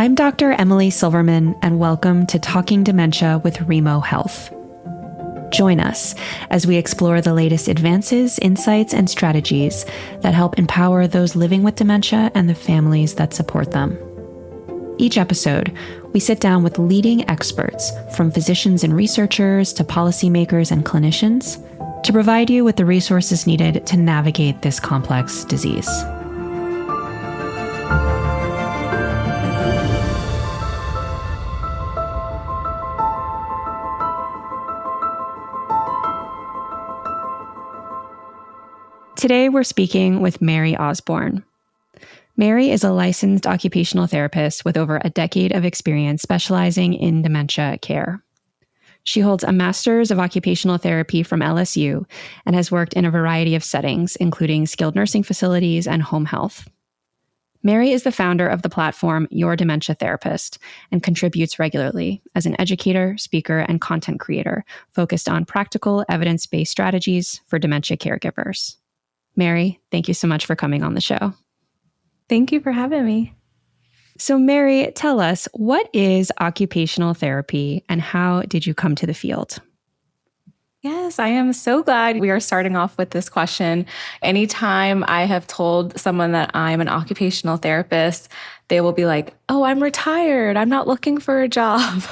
I'm Dr. Emily Silverman, and welcome to Talking Dementia with Remo Health. Join us as we explore the latest advances, insights, and strategies that help empower those living with dementia and the families that support them. Each episode, we sit down with leading experts, from physicians and researchers to policymakers and clinicians, to provide you with the resources needed to navigate this complex disease. Today, we're speaking with Mary Osborne. Mary is a licensed occupational therapist with over a decade of experience specializing in dementia care. She holds a Master's of Occupational Therapy from LSU and has worked in a variety of settings, including skilled nursing facilities and home health. Mary is the founder of the platform Your Dementia Therapist and contributes regularly as an educator, speaker, and content creator focused on practical, evidence-based strategies for dementia caregivers. Mary, thank you so much for coming on the show. Thank you for having me. So Mary, tell us, what is occupational therapy and how did you come to the field? Yes, I am so glad we are starting off with this question. Anytime I have told someone that I'm an occupational therapist, they will be like, "Oh, I'm retired. I'm not looking for a job."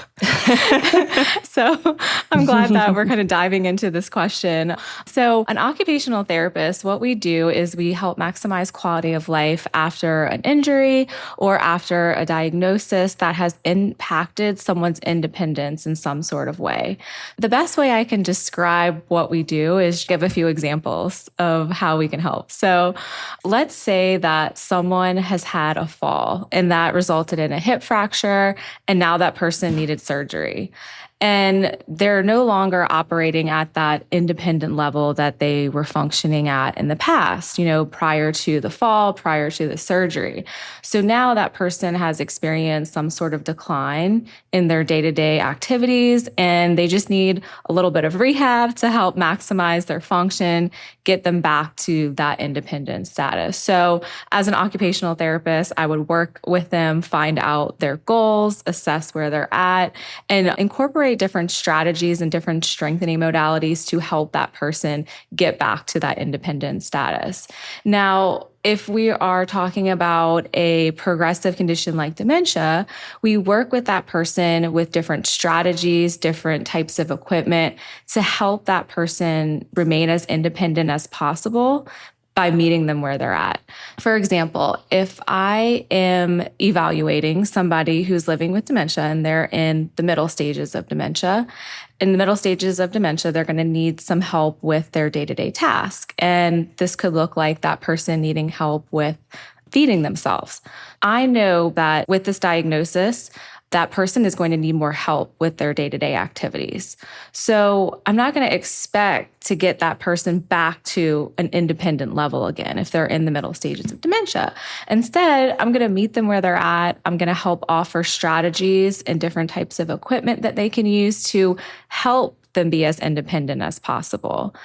So I'm glad that we're kind of diving into this question. So an occupational therapist, what we do is we help maximize quality of life after an injury or after a diagnosis that has impacted someone's independence in some sort of way. The best way I can describe what we do is give a few examples of how we can help. So let's say that someone has had a fall and that resulted in a hip fracture, and now that person needed surgery. And they're no longer operating at that independent level that they were functioning at in the past, prior to the fall, prior to the surgery. So now that person has experienced some sort of decline in their day-to-day activities, and they just need a little bit of rehab to help maximize their function, get them back to that independent status. So as an occupational therapist, I would work with them, find out their goals, assess where they're at, and incorporate different strategies and different strengthening modalities to help that person get back to that independent status. Now, if we are talking about a progressive condition like dementia, we work with that person with different strategies, different types of equipment to help that person remain as independent as possible by meeting them where they're at. For example, if I am evaluating somebody who's living with dementia and they're in the middle stages of dementia, they're going to need some help with their day-to-day task. And this could look like that person needing help with feeding themselves. I know that with this diagnosis, that person is going to need more help with their day-to-day activities. So I'm not going to expect to get that person back to an independent level again if they're in the middle stages of dementia. Instead, I'm going to meet them where they're at. I'm going to help offer strategies and different types of equipment that they can use to help them be as independent as possible.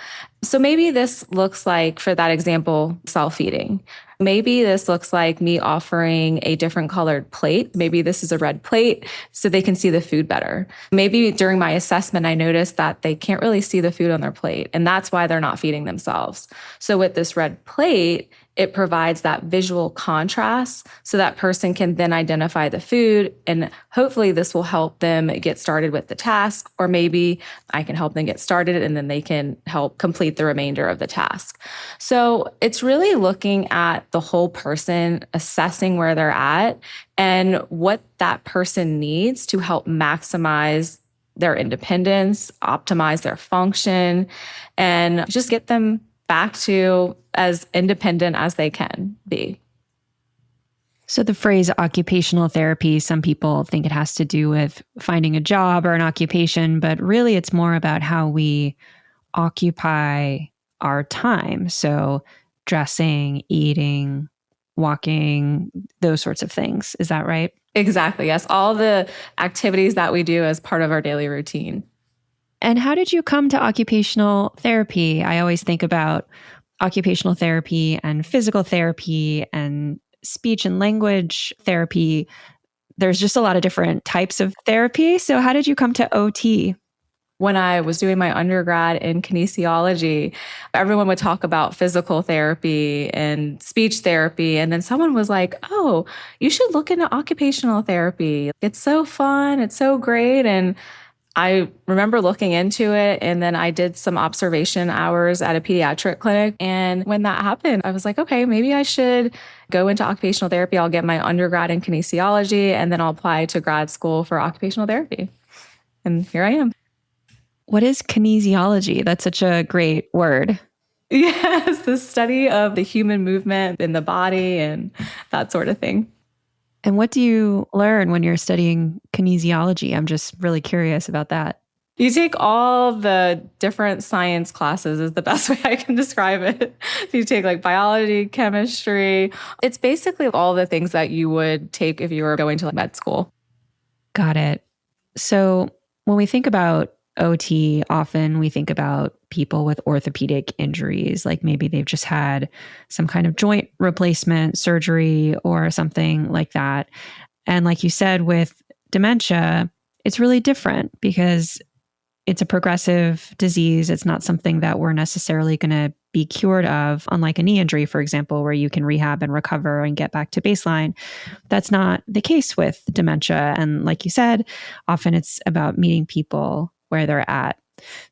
So maybe this looks like, for that example, self-feeding. Maybe this looks like me offering a different colored plate. Maybe this is a red plate so they can see the food better. Maybe during my assessment, I noticed that they can't really see the food on their plate, and that's why they're not feeding themselves. So with this red plate, it provides that visual contrast so that person can then identify the food, and hopefully this will help them get started with the task, or maybe I can help them get started and then they can help complete the remainder of the task. So it's really looking at the whole person, assessing where they're at and what that person needs to help maximize their independence, optimize their function, and just get them back to as independent as they can be. So the phrase occupational therapy, some people think it has to do with finding a job or an occupation, but really it's more about how we occupy our time. So dressing, eating, walking, those sorts of things. Is that right? Exactly. Yes. All the activities that we do as part of our daily routine. And how did you come to occupational therapy? I always think about occupational therapy and physical therapy and speech and language therapy there's just a lot of different types of therapy. So how did you come to OT? When I was doing my undergrad in kinesiology, everyone would talk about physical therapy and speech therapy. And then someone was like, oh, you should look into occupational therapy. It's so fun. It's so great. And I remember looking into it, and then I did some observation hours at a pediatric clinic. And when that happened, I was like, okay, maybe I should go into occupational therapy. I'll get my undergrad in kinesiology, and then I'll apply to grad school for occupational therapy. And here I am. What is kinesiology? That's such a great word. Yes, the study of the human movement in the body and that sort of thing. And what do you learn when you're studying kinesiology? I'm just really curious about that. You take all the different science classes is the best way I can describe it. You take like biology, chemistry. It's basically all the things that you would take if you were going to med school. Got it. So when we think about OT, often we think about people with orthopedic injuries, like maybe they've just had some kind of joint replacement surgery or something like that. And like you said, with dementia, it's really different because it's a progressive disease. It's not something that we're necessarily going to be cured of, unlike a knee injury, for example, where you can rehab and recover and get back to baseline. That's not the case with dementia. And like you said, often it's about meeting people where they're at.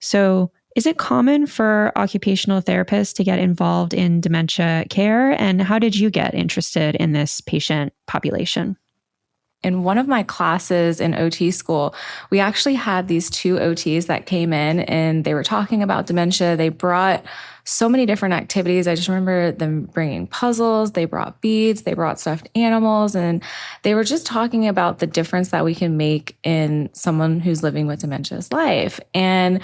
So is it common for occupational therapists to get involved in dementia care? And how did you get interested in this patient population? In one of my classes in OT school, we actually had these two OTs that came in and they were talking about dementia. They brought so many different activities. I just remember them bringing puzzles, they brought beads, they brought stuffed animals, and they were just talking about the difference that we can make in someone who's living with dementia's life. And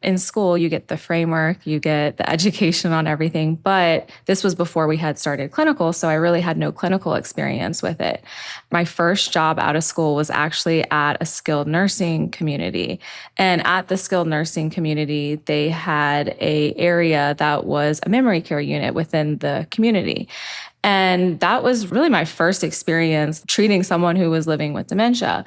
in school, you get the framework, you get the education on everything, but this was before we had started clinical, so I really had no clinical experience with it. My first job out of school was actually at a skilled nursing community. And at the skilled nursing community, they had an area that was a memory care unit within the community. And that was really my first experience treating someone who was living with dementia.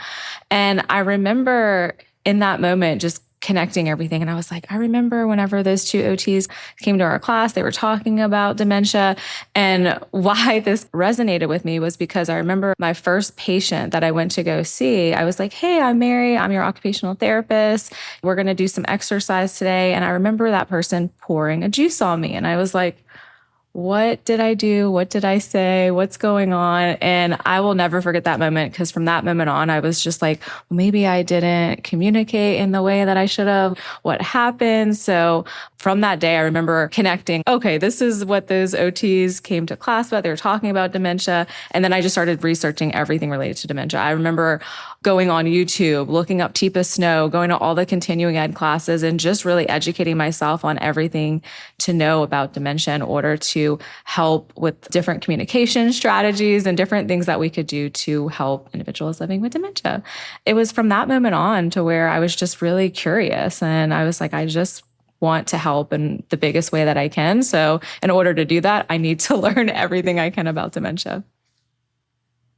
And I remember in that moment just connecting everything. And I was like, I remember whenever those two OTs came to our class, they were talking about dementia. And why this resonated with me was because I remember my first patient that I went to go see, I was like, hey, I'm Mary. I'm your occupational therapist. We're going to do some exercise today. And I remember that person pouring a juice on me. And I was like, what did I do? What did I say? What's going on? And I will never forget that moment because from that moment on, I was just like, well, maybe I didn't communicate in the way that I should have. What happened? So from that day, I remember connecting, okay, this is what those OTs came to class about. They were talking about dementia. And then I just started researching everything related to dementia. I remember going on YouTube, looking up Teepa Snow, going to all the continuing ed classes, and just really educating myself on everything to know about dementia in order to help with different communication strategies and different things that we could do to help individuals living with dementia. It was from that moment on to where I was just really curious. And I was like, I just want to help in the biggest way that I can. So in order to do that, I need to learn everything I can about dementia.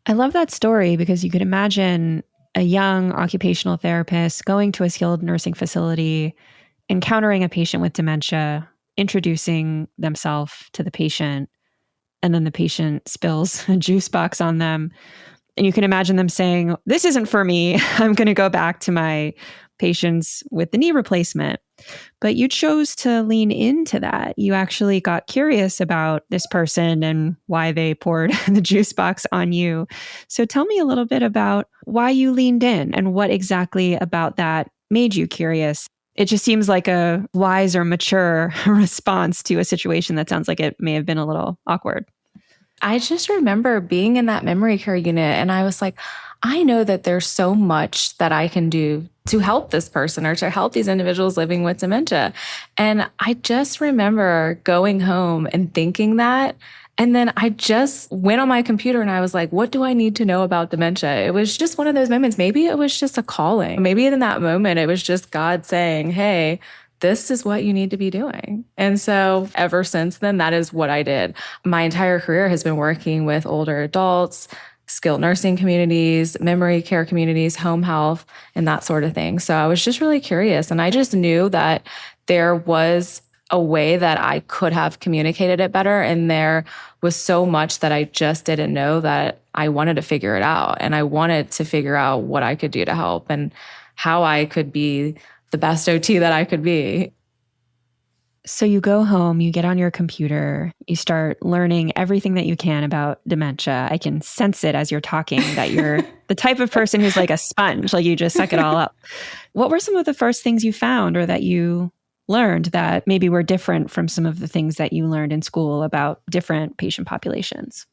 I love that story because you could imagine a young occupational therapist going to a skilled nursing facility, encountering a patient with dementia, introducing themselves to the patient, and then the patient spills a juice box on them. And you can imagine them saying, this isn't for me. I'm going to go back to my patients with the knee replacement. But you chose to lean into that. You actually got curious about this person and why they poured the juice box on you. So tell me a little bit about why you leaned in and what exactly about that made you curious. It just seems like a wise or mature response to a situation that sounds like it may have been a little awkward. I just remember being in that memory care unit and I was like, I know that there's so much that I can do to help this person or to help these individuals living with dementia. And I just remember going home and thinking that. And then I just went on my computer and I was like, what do I need to know about dementia? It was just one of those moments. Maybe it was just a calling. Maybe in that moment, it was just God saying, hey, this is what you need to be doing. And so ever since then, that is what I did. My entire career has been working with older adults, skilled nursing communities, memory care communities, home health, and that sort of thing. So I was just really curious. And I just knew that there was a way that I could have communicated it better. And there was so much that I just didn't know that I wanted to figure it out. And I wanted to figure out what I could do to help and how I could be the best OT that I could be. So you go home, you get on your computer, you start learning everything that you can about dementia. I can sense it as you're talking that you're the type of person who's like a sponge, like you just suck it all up. What were some of the first things you found or that you learned that maybe were different from some of the things that you learned in school about different patient populations?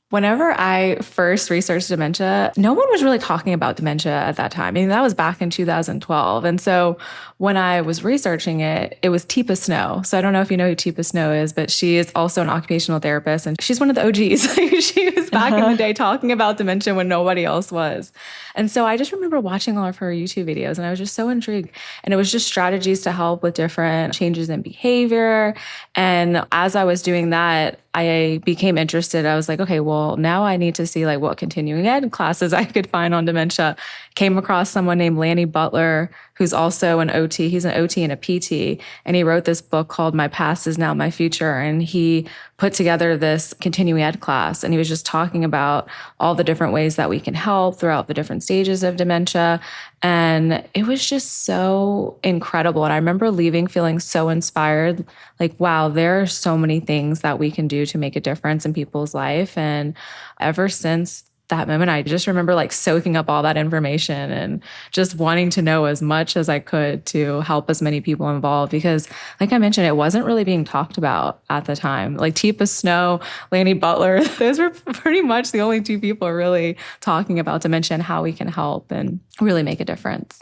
Whenever I first researched dementia, no one was really talking about dementia at that time. I mean, that was back in 2012. And so when I was researching it, it was Teepa Snow. So I don't know if you know who Teepa Snow is, but she is also an occupational therapist. And she's one of the OGs. She was back in the day talking about dementia when nobody else was. And so I just remember watching all of her YouTube videos and I was just so intrigued. And it was just strategies to help with different changes in behavior. And as I was doing that, I became interested. I was like, okay, well, now I need to see like what continuing ed classes I could find on dementia. Came across someone named Lanny Butler, who's also an OT. He's an OT and a PT. And he wrote this book called My Past is Now My Future. And he put together this continuing ed class. And he was just talking about all the different ways that we can help throughout the different stages of dementia. And it was just so incredible. And I remember leaving feeling so inspired, like, wow, there are so many things that we can do to make a difference in people's life. And ever since that moment, I just remember like soaking up all that information and just wanting to know as much as I could to help as many people involved. Because like I mentioned, it wasn't really being talked about at the time. Like Teepa Snow, Lanny Butler, those were pretty much the only two people really talking about dementia and how we can help and really make a difference.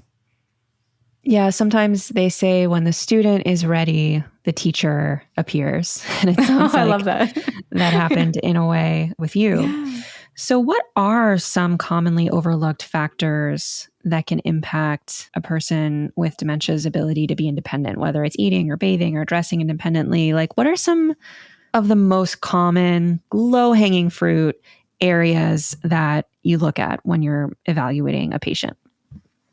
Yeah, sometimes they say when the student is ready, the teacher appears. And it sounds I like love that. that happened in a way with you. Yeah. So what are some commonly overlooked factors that can impact a person with dementia's ability to be independent, whether it's eating or bathing or dressing independently? Like, what are some of the most common low-hanging fruit areas that you look at when you're evaluating a patient?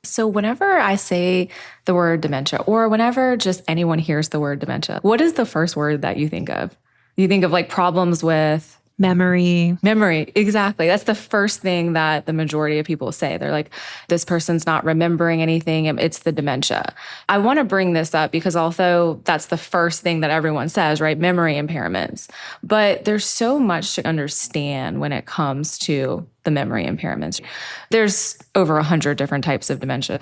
So whenever I say the word dementia, or whenever just anyone hears the word dementia, what is the first word that you think of? You think of like problems with Memory. Exactly. That's the first thing that the majority of people say. They're like, this person's not remembering anything. It's the dementia. I want to bring this up because although that's the first thing that everyone says, right? Memory impairments. But there's so much to understand when it comes to the memory impairments. There's over 100 different types of dementia.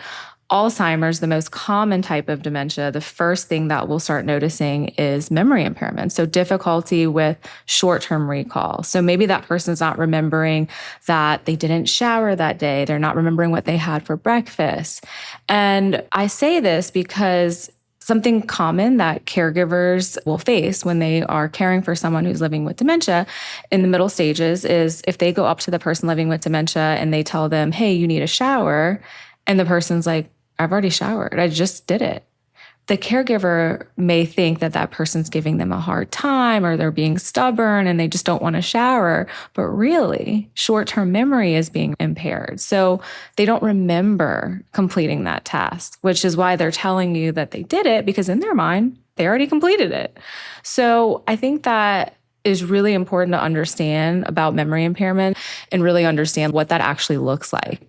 Alzheimer's, the most common type of dementia, the first thing that we'll start noticing is memory impairment. So difficulty with short-term recall. So maybe that person's not remembering that they didn't shower that day. They're not remembering what they had for breakfast. And I say this because something common that caregivers will face when they are caring for someone who's living with dementia in the middle stages is if they go up to the person living with dementia and they tell them, hey, you need a shower, and the person's like, I've already showered. I just did it. The caregiver may think that that person's giving them a hard time or they're being stubborn and they just don't want to shower. But really, short-term memory is being impaired. So they don't remember completing that task, which is why they're telling you that they did it because in their mind, they already completed it. So I think that is really important to understand about memory impairment and really understand what that actually looks like.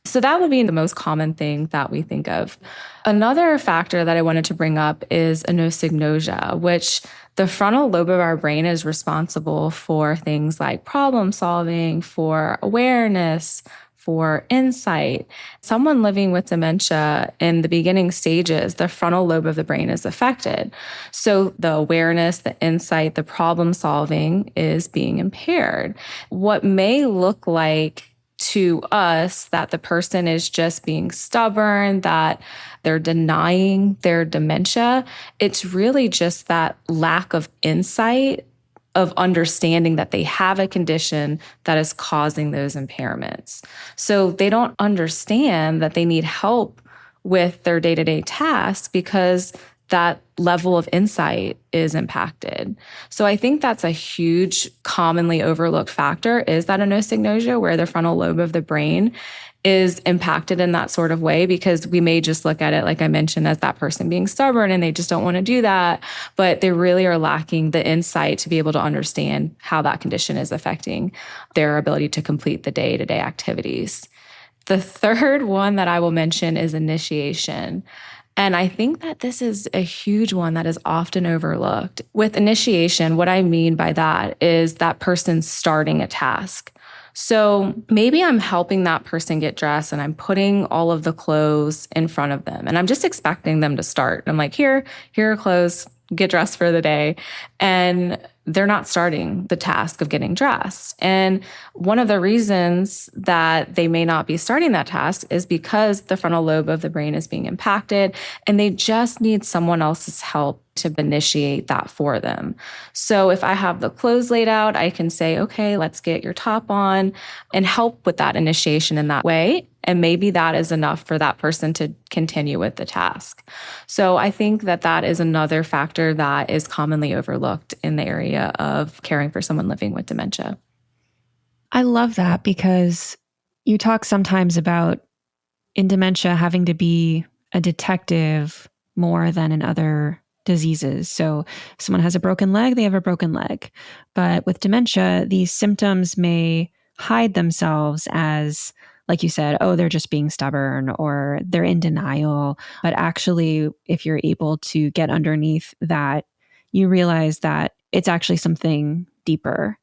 So that would be the most common thing that we think of. Another factor that I wanted to bring up is anosognosia, which the frontal lobe of our brain is responsible for things like problem solving, for awareness, for insight. Someone living with dementia in the beginning stages, the frontal lobe of the brain is affected. So the awareness, the insight, the problem solving is being impaired. What may look like to us that the person is just being stubborn, that they're denying their dementia, it's really just that lack of insight, of understanding that they have a condition that is causing those impairments. So they don't understand that they need help with their day-to-day tasks because that level of insight is impacted. So I think that's a huge, commonly overlooked factor, is that anosognosia, where the frontal lobe of the brain is impacted in that sort of way, because we may just look at it, like I mentioned, as that person being stubborn and they just don't want to do that. But they really are lacking the insight to be able to understand how that condition is affecting their ability to complete the day-to-day activities. The third one that I will mention is initiation. And I think that this is a huge one that is often overlooked. With initiation, what I mean by that is that person starting a task. So maybe I'm helping that person get dressed and I'm putting all of the clothes in front of them and I'm just expecting them to start. I'm like, here are clothes, get dressed for the day. And they're not starting the task of getting dressed. And one of the reasons that they may not be starting that task is because the frontal lobe of the brain is being impacted and they just need someone else's help to initiate that for them. So if I have the clothes laid out, I can say, okay, let's get your top on and help with that initiation in that way. And maybe that is enough for that person to continue with the task. So I think that that is another factor that is commonly overlooked in the area of caring for someone living with dementia. I love that, because you talk sometimes about in dementia having to be a detective more than in other diseases. So if someone has a broken leg, they have a broken leg. But with dementia, these symptoms may hide themselves as, like you said, oh, they're just being stubborn or they're in denial. But actually, if you're able to get underneath that, you realize that it's actually something deeper.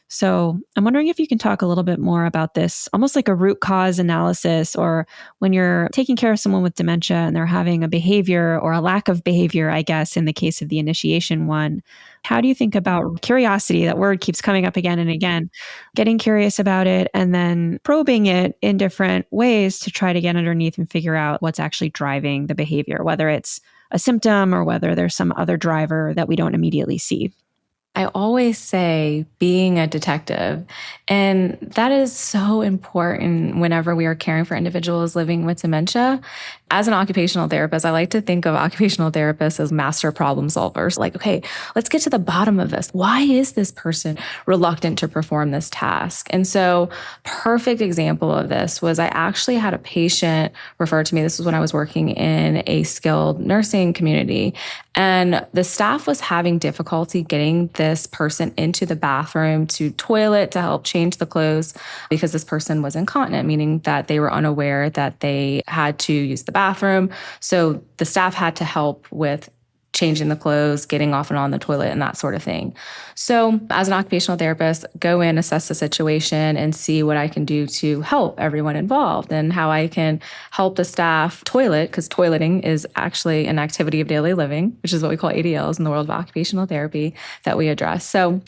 So I'm wondering if you can talk a little bit more about this, almost like a root cause analysis, or when you're taking care of someone with dementia and they're having a behavior or a lack of behavior, I guess, in the case of the initiation one. How do you think about curiosity? That word keeps coming up again and again, getting curious about it and then probing it in different ways to try to get underneath and figure out what's actually driving the behavior, whether it's a symptom or whether there's some other driver that we don't immediately see. I always say being a detective, and that is so important whenever we are caring for individuals living with dementia. As an occupational therapist, I like to think of occupational therapists as master problem solvers. Like, okay, let's get to the bottom of this. Why is this person reluctant to perform this task? And so, perfect example of this was I actually had a patient refer to me. This was when I was working in a skilled nursing community. And the staff was having difficulty getting this person into the bathroom to toilet to help change the clothes because this person was incontinent, meaning that they were unaware that they had to use the bathroom. So the staff had to help with changing the clothes, getting off and on the toilet, and that sort of thing. So as an occupational therapist, go in, assess the situation, and see what I can do to help everyone involved and how I can help the staff toilet, because toileting is actually an activity of daily living, which is what we call ADLs in the world of occupational therapy that we address. So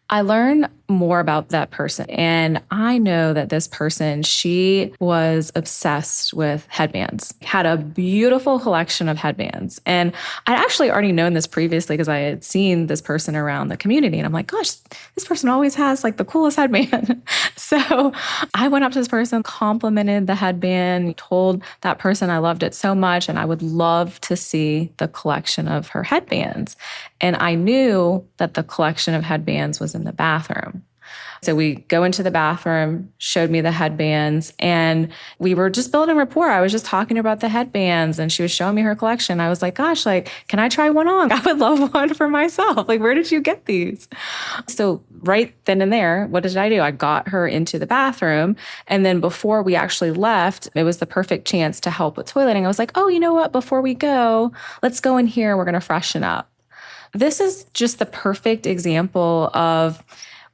I learned more about that person. And I know that this person, she was obsessed with headbands, had a beautiful collection of headbands. And I'd actually already known this previously because I had seen this person around the community. And I'm like, gosh, this person always has like the coolest headband. So I went up to this person, complimented the headband, told that person I loved it so much and I would love to see the collection of her headbands. And I knew that the collection of headbands was in the bathroom. So we go into the bathroom, showed me the headbands, and we were just building rapport. I was just talking about the headbands and she was showing me her collection. I was like, gosh, like, can I try one on? I would love one for myself. Like, where did you get these? So right then and there, what did I do? I got her into the bathroom. And then before we actually left, it was the perfect chance to help with toileting. I was like, oh, you know what? Before we go, let's go in here. We're going to freshen up. This is just the perfect example of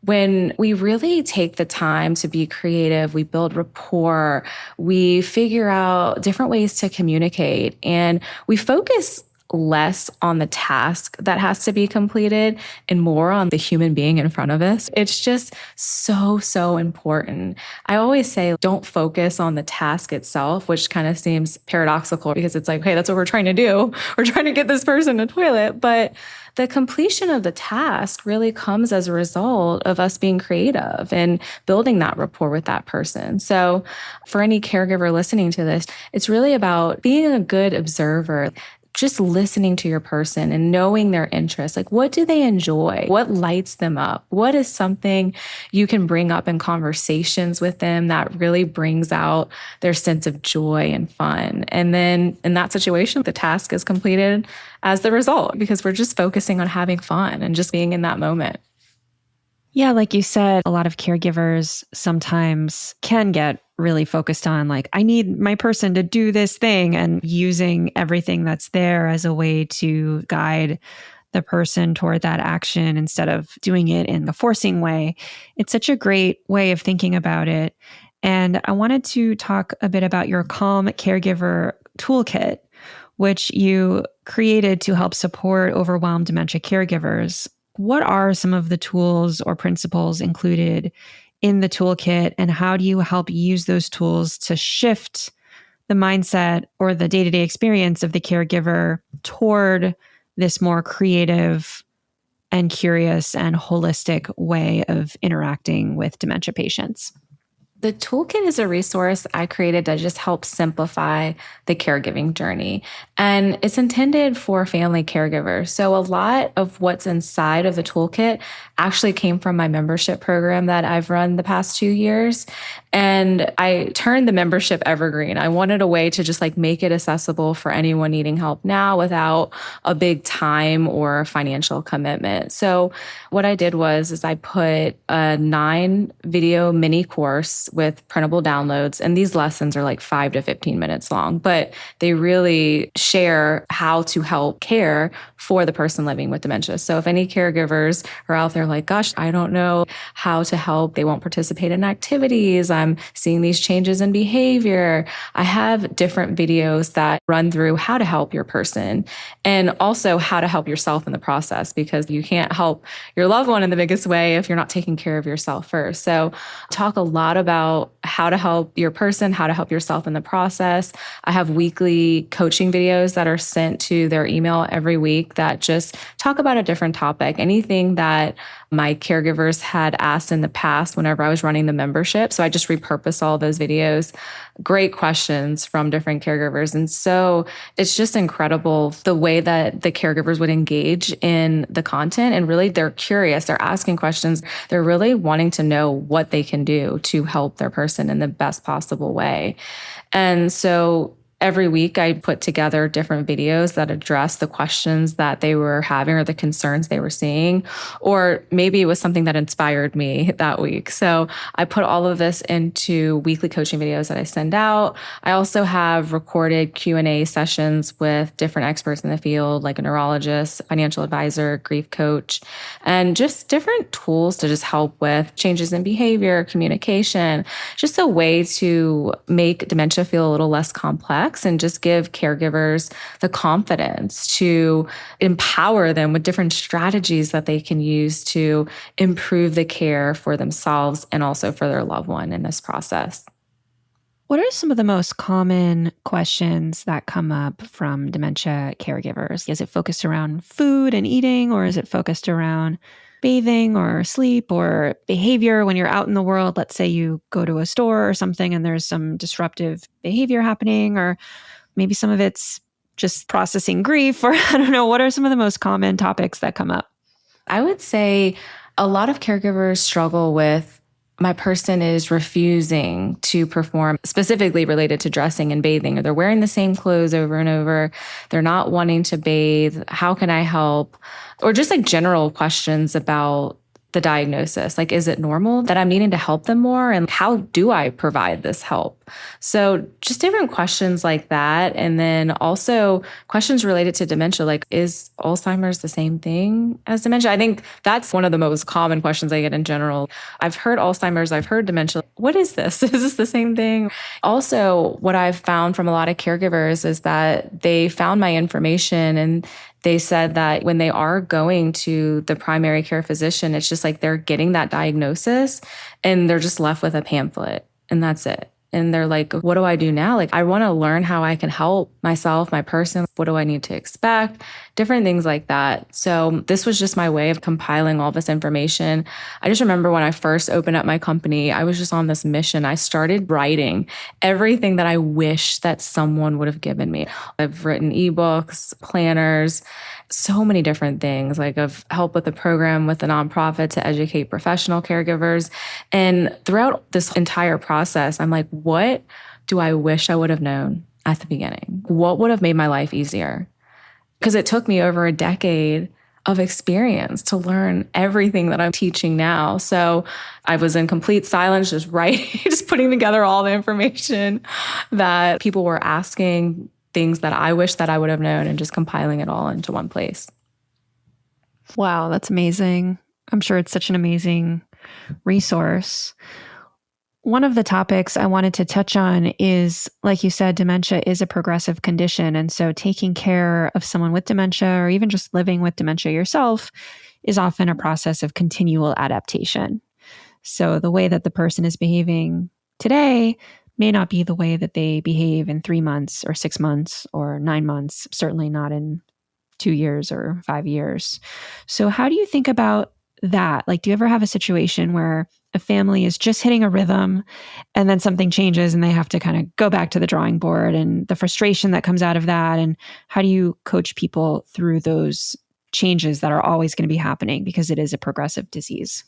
when we really take the time to be creative, we build rapport, we figure out different ways to communicate, and we focus less on the task that has to be completed and more on the human being in front of us. It's just so, so important. I always say, don't focus on the task itself, which kind of seems paradoxical because it's like, hey, that's what we're trying to do. We're trying to get this person to toilet. But the completion of the task really comes as a result of us being creative and building that rapport with that person. So for any caregiver listening to this, it's really about being a good observer. just listening to your person and knowing their interests. Like, what do they enjoy? What lights them up? What is something you can bring up in conversations with them that really brings out their sense of joy and fun? And then in that situation, the task is completed as the result because we're just focusing on having fun and just being in that moment. Yeah, like you said, a lot of caregivers sometimes can get really focused on like, I need my person to do this thing and using everything that's there as a way to guide the person toward that action instead of doing it in the forcing way. It's such a great way of thinking about it. And I wanted to talk a bit about your Calm Caregiver Toolkit, which you created to help support overwhelmed dementia caregivers. What are some of the tools or principles included in the toolkit, and how do you help use those tools to shift the mindset or the day-to-day experience of the caregiver toward this more creative and curious and holistic way of interacting with dementia patients? The toolkit is a resource I created to just help simplify the caregiving journey. And it's intended for family caregivers. So a lot of what's inside of the toolkit actually came from my membership program that I've run the past 2 years. And I turned the membership evergreen. I wanted a way to just like make it accessible for anyone needing help now without a big time or financial commitment. So what I did is I put a 9-video mini course with printable downloads. And these lessons are like 5 to 15 minutes long, but they really share how to help care for the person living with dementia. So if any caregivers are out there like, gosh, I don't know how to help, they won't participate in activities, I'm seeing these changes in behavior, I have different videos that run through how to help your person and also how to help yourself in the process, because you can't help your loved one in the biggest way if you're not taking care of yourself first. So talk a lot about how to help your person, how to help yourself in the process. I have weekly coaching videos that are sent to their email every week that just talk about a different topic, anything that my caregivers had asked in the past whenever I was running the membership. So I just repurpose all those videos. Great questions from different caregivers. And so it's just incredible the way that the caregivers would engage in the content. And really, they're curious, they're asking questions, they're really wanting to know what they can do to help their person in the best possible way. And so every week, I put together different videos that address the questions that they were having or the concerns they were seeing, or maybe it was something that inspired me that week. So I put all of this into weekly coaching videos that I send out. I also have recorded Q&A sessions with different experts in the field, like a neurologist, financial advisor, grief coach, and just different tools to just help with changes in behavior, communication, just a way to make dementia feel a little less complex and just give caregivers the confidence to empower them with different strategies that they can use to improve the care for themselves and also for their loved one in this process. What are some of the most common questions that come up from dementia caregivers? Is it focused around food and eating, or is it focused around bathing or sleep or behavior when you're out in the world? Let's say you go to a store or something and there's some disruptive behavior happening, or maybe some of it's just processing grief, or I don't know. What are some of the most common topics that come up? I would say a lot of caregivers struggle with my person is refusing to perform, specifically related to dressing and bathing, or they're wearing the same clothes over and over. They're not wanting to bathe. How can I help? Or just like general questions about the diagnosis. Like, is it normal that I'm needing to help them more? And how do I provide this help? So just different questions like that. And then also questions related to dementia, like, is Alzheimer's the same thing as dementia? I think that's one of the most common questions I get in general. I've heard Alzheimer's, I've heard dementia. What is this? Is this the same thing? Also, what I've found from a lot of caregivers is that they found my information and they said that when they are going to the primary care physician, it's just like they're getting that diagnosis and they're just left with a pamphlet and that's it. and they're like, what do I do now? Like, I want to learn how I can help myself, my person. What do I need to expect? Different things like that. So this was just my way of compiling all this information. I just remember when I first opened up my company, I was just on this mission. I started writing everything that I wish that someone would have given me. I've written ebooks, planners, so many different things. Like I've helped with a program with a nonprofit to educate professional caregivers. And throughout this entire process, I'm like, what do I wish I would have known at the beginning? What would have made my life easier? Because it took me over a decade of experience to learn everything that I'm teaching now. So I was in complete silence, just writing, just putting together all the information that people were asking, things that I wish that I would have known, and just compiling it all into one place. Wow, that's amazing. I'm sure it's such an amazing resource. One of the topics I wanted to touch on is, like you said, dementia is a progressive condition. And so taking care of someone with dementia, or even just living with dementia yourself, is often a process of continual adaptation. So the way that the person is behaving today may not be the way that they behave in 3 months or 6 months or 9 months, certainly not in 2 years or 5 years. So how do you think about that? Like, do you ever have a situation where a family is just hitting a rhythm and then something changes and they have to kind of go back to the drawing board, and the frustration that comes out of that? And how do you coach people through those changes that are always going to be happening because it is a progressive disease?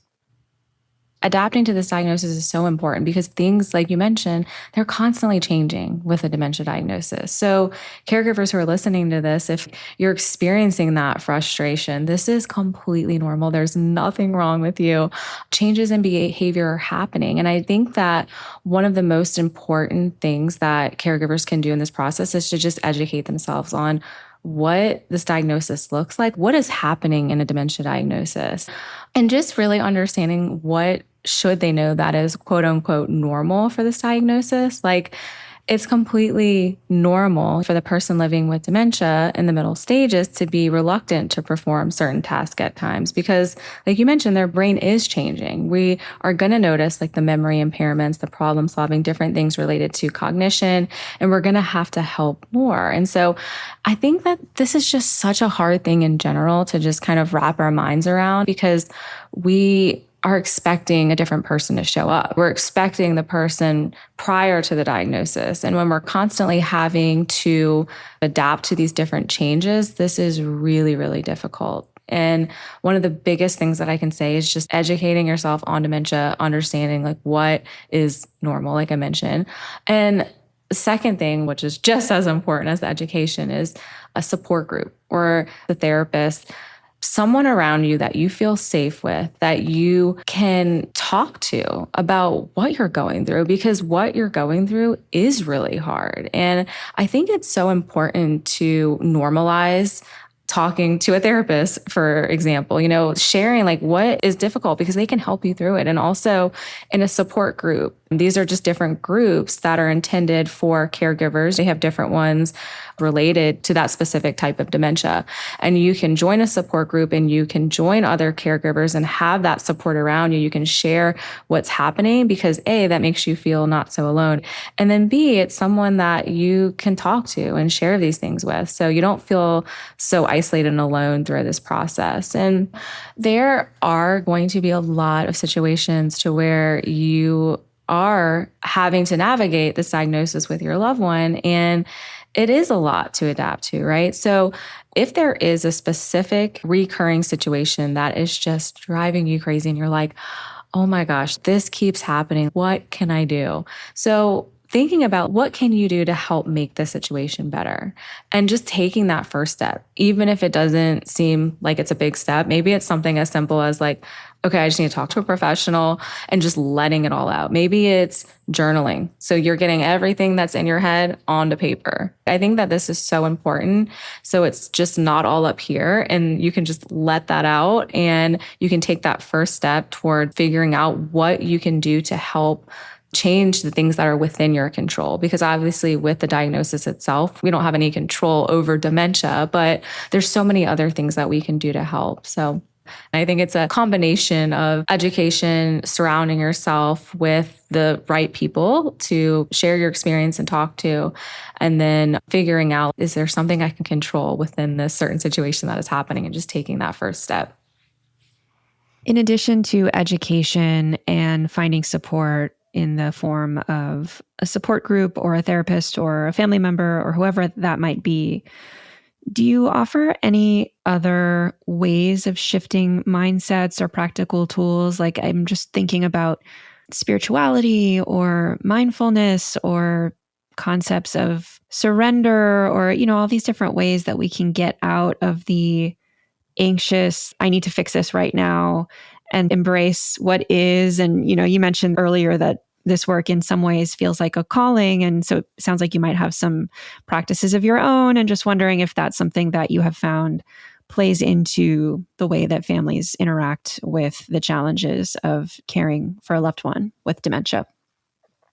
Adapting to this diagnosis is so important because things, like you mentioned, they're constantly changing with a dementia diagnosis. So caregivers who are listening to this, if you're experiencing that frustration, this is completely normal. There's nothing wrong with you. Changes in behavior are happening. And I think that one of the most important things that caregivers can do in this process is to just educate themselves on what this diagnosis looks like, what is happening in a dementia diagnosis, and just really understanding what should they know that is quote unquote normal for this diagnosis. Like, it's completely normal for the person living with dementia in the middle stages to be reluctant to perform certain tasks at times because, like you mentioned, their brain is changing. We are going to notice like the memory impairments, the problem solving, different things related to cognition, and we're going to have to help more. And so I think that this is just such a hard thing in general to just kind of wrap our minds around because we are expecting a different person to show up. We're expecting the person prior to the diagnosis. And when we're constantly having to adapt to these different changes, this is really, really difficult. And one of the biggest things that I can say is just educating yourself on dementia, understanding like what is normal, like I mentioned. And the second thing, which is just as important as the education, is a support group or the therapist, someone around you that you feel safe with, that you can talk to about what you're going through, because what you're going through is really hard. And I think it's so important to normalize talking to a therapist, for example, sharing like what is difficult because they can help you through it. And also in a support group, these are just different groups that are intended for caregivers. They have different ones related to that specific type of dementia. And you can join a support group and you can join other caregivers and have that support around you. You can share what's happening because A, that makes you feel not so alone. And then B, it's someone that you can talk to and share these things with. So you don't feel so isolated and alone through this process. And there are going to be a lot of situations to where you are having to navigate this diagnosis with your loved one. And it is a lot to adapt to, right? So if there is a specific recurring situation that is just driving you crazy and you're like, oh my gosh, this keeps happening, what can I do? So thinking about what can you do to help make the situation better, and just taking that first step, even if it doesn't seem like it's a big step. Maybe it's something as simple as like, okay, I just need to talk to a professional and just letting it all out. Maybe it's journaling. So you're getting everything that's in your head onto paper. I think that this is so important. So it's just not all up here, and you can just let that out, and you can take that first step toward figuring out what you can do to help change the things that are within your control. Because obviously with the diagnosis itself, we don't have any control over dementia, but there's so many other things that we can do to help. So I think it's a combination of education, surrounding yourself with the right people to share your experience and talk to, and then figuring out, is there something I can control within this certain situation that is happening, and just taking that first step. In addition to education and finding support in the form of a support group or a therapist or a family member or whoever that might be, do you offer any other ways of shifting mindsets or practical tools? Like, I'm just thinking about spirituality or mindfulness or concepts of surrender, or, all these different ways that we can get out of the anxious, I need to fix this right now, and embrace what is. And, you mentioned earlier that this work in some ways feels like a calling. And so it sounds like you might have some practices of your own, and just wondering if that's something that you have found plays into the way that families interact with the challenges of caring for a loved one with dementia.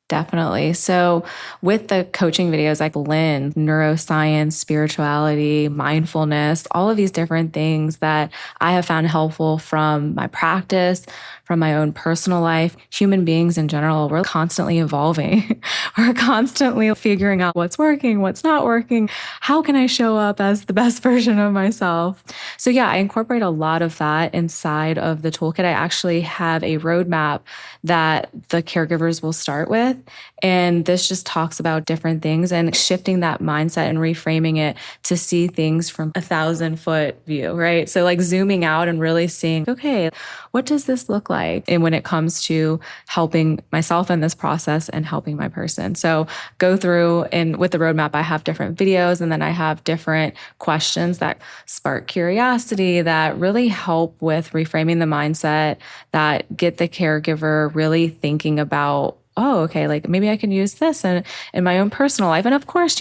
Definitely. So with the coaching videos, I blend neuroscience, spirituality, mindfulness, all of these different things that I have found helpful from my practice, from my own personal life. Human beings in general, we're constantly evolving. We're constantly figuring out what's working, what's not working. How can I show up as the best version of myself? So yeah, I incorporate a lot of that inside of the toolkit. I actually have a roadmap that the caregivers will start with. And this just talks about different things and shifting that mindset and reframing it to see things from 1,000-foot view, right? So like zooming out and really seeing, okay, what does this look like? And when it comes to helping myself in this process and helping my person. So go through, and with the roadmap, I have different videos, and then I have different questions that spark curiosity, that really help with reframing the mindset, that get the caregiver really thinking about, oh, okay, like maybe I can use this in my own personal life. And of course,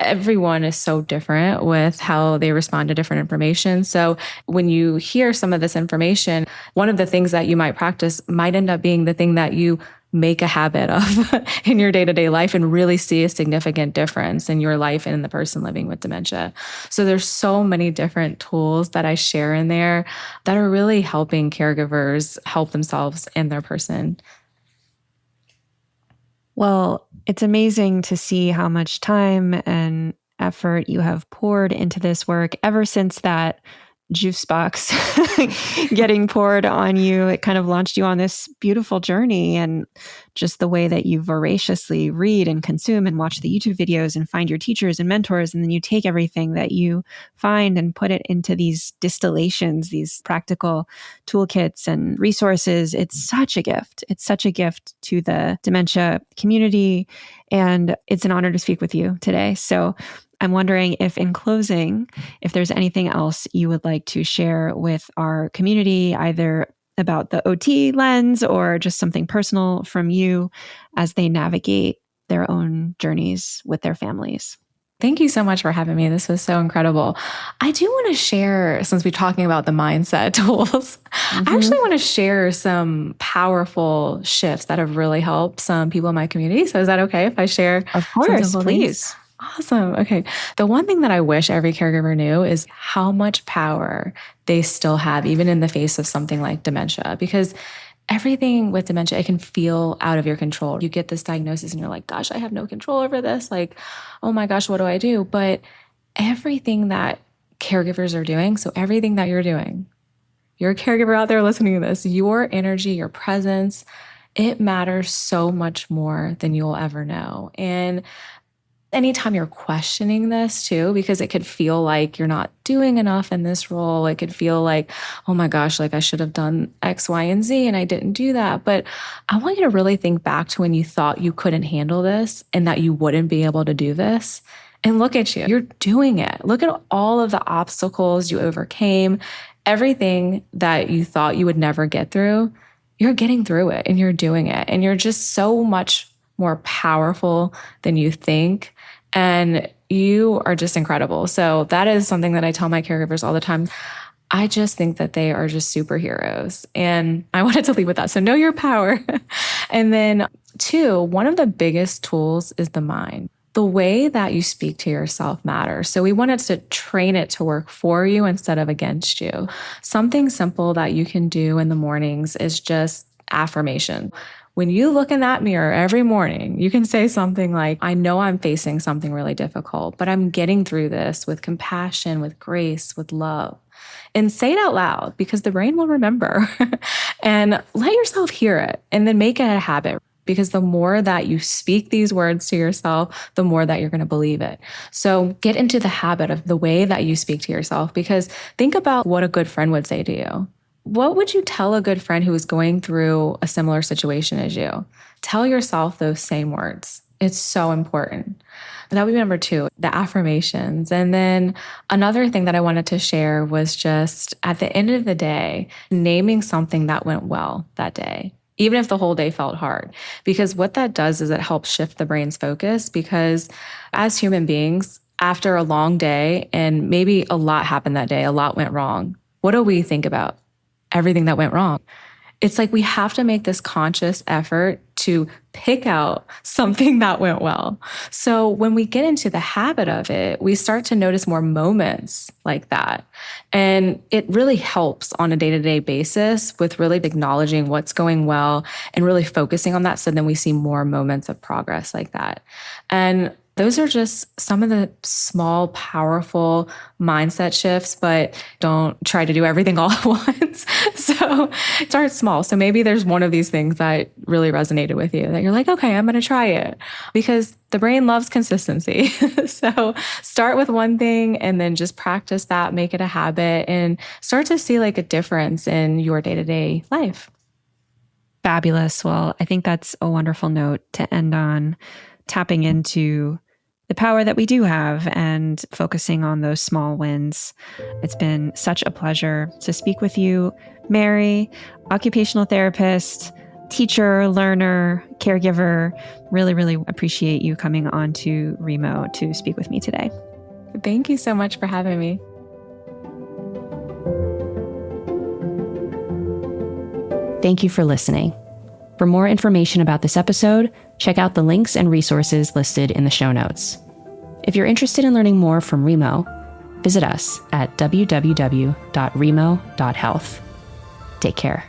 everyone is so different with how they respond to different information. So when you hear some of this information, one of the things that you might practice might end up being the thing that you make a habit of in your day-to-day life, and really see a significant difference in your life and in the person living with dementia. So there's so many different tools that I share in there that are really helping caregivers help themselves and their person. Well, it's amazing to see how much time and effort you have poured into this work ever since that juice box getting poured on you. It kind of launched you on this beautiful journey, and just the way that you voraciously read and consume and watch the YouTube videos and find your teachers and mentors. And then you take everything that you find and put it into these distillations, these practical toolkits and resources. It's such a gift. It's such a gift to the dementia community. And it's an honor to speak with you today. So I'm wondering if, in closing, if there's anything else you would like to share with our community, either about the OT lens or just something personal from you as they navigate their own journeys with their families. Thank you so much for having me. This was so incredible. I do want to share, since we're talking about the mindset tools, I actually want to share some powerful shifts that have really helped some people in my community. So is that okay if I share? Of course, please. Awesome. Okay. The one thing that I wish every caregiver knew is how much power they still have, even in the face of something like dementia, because everything with dementia, it can feel out of your control. You get this diagnosis and you're like, gosh, I have no control over this. Like, oh my gosh, what do I do? But everything that caregivers are doing, so everything that you're doing, you're a caregiver out there listening to this, your energy, your presence, it matters so much more than you'll ever know. And anytime you're questioning this too, because it could feel like you're not doing enough in this role. It could feel like, oh my gosh, like I should have done X, Y, and Z and I didn't do that. But I want you to really think back to when you thought you couldn't handle this and that you wouldn't be able to do this. And look at you, you're doing it. Look at all of the obstacles you overcame, everything that you thought you would never get through. You're getting through it and you're doing it. And you're just so much more powerful than you think. And you are just incredible. So that is something that I tell my caregivers all the time. I just think that they are just superheroes. And I wanted to leave with that. So know your power. And then 2, one of the biggest tools is the mind. the way that you speak to yourself matters. So we wanted to train it to work for you instead of against you. Something simple that you can do in the mornings is just affirmation. When you look in that mirror every morning, you can say something like, I know I'm facing something really difficult, but I'm getting through this with compassion, with grace, with love. And say it out loud because the brain will remember. And let yourself hear it and then make it a habit. Because the more that you speak these words to yourself, the more that you're going to believe it. So get into the habit of the way that you speak to yourself, because think about what a good friend would say to you. What would you tell a good friend who is going through a similar situation as you? Tell yourself those same words. It's so important. That would be number 2, the affirmations. And then another thing that I wanted to share was just at the end of the day, naming something that went well that day, even if the whole day felt hard. Because what that does is it helps shift the brain's focus, because as human beings, after a long day and maybe a lot happened that day, a lot went wrong, what do we think about? Everything that went wrong. It's like we have to make this conscious effort to pick out something that went well. So when we get into the habit of it, we start to notice more moments like that. And it really helps on a day-to-day basis with really acknowledging what's going well and really focusing on that. So then we see more moments of progress like that. And those are just some of the small, powerful mindset shifts, but don't try to do everything all at once. So start small. So maybe there's one of these things that really resonated with you that you're like, okay, I'm going to try it, because the brain loves consistency. So start with one thing and then just practice that, make it a habit, and start to see like a difference in your day-to-day life. Fabulous. Well, I think that's a wonderful note to end on, tapping into the power that we do have and focusing on those small wins. It's been such a pleasure to speak with you, Mary, occupational therapist, teacher, learner, caregiver. Really, really appreciate you coming on to Remo to speak with me today. Thank you so much for having me. Thank you for listening. For more information about this episode, check out the links and resources listed in the show notes. If you're interested in learning more from Remo, visit us at www.remo.health. Take care.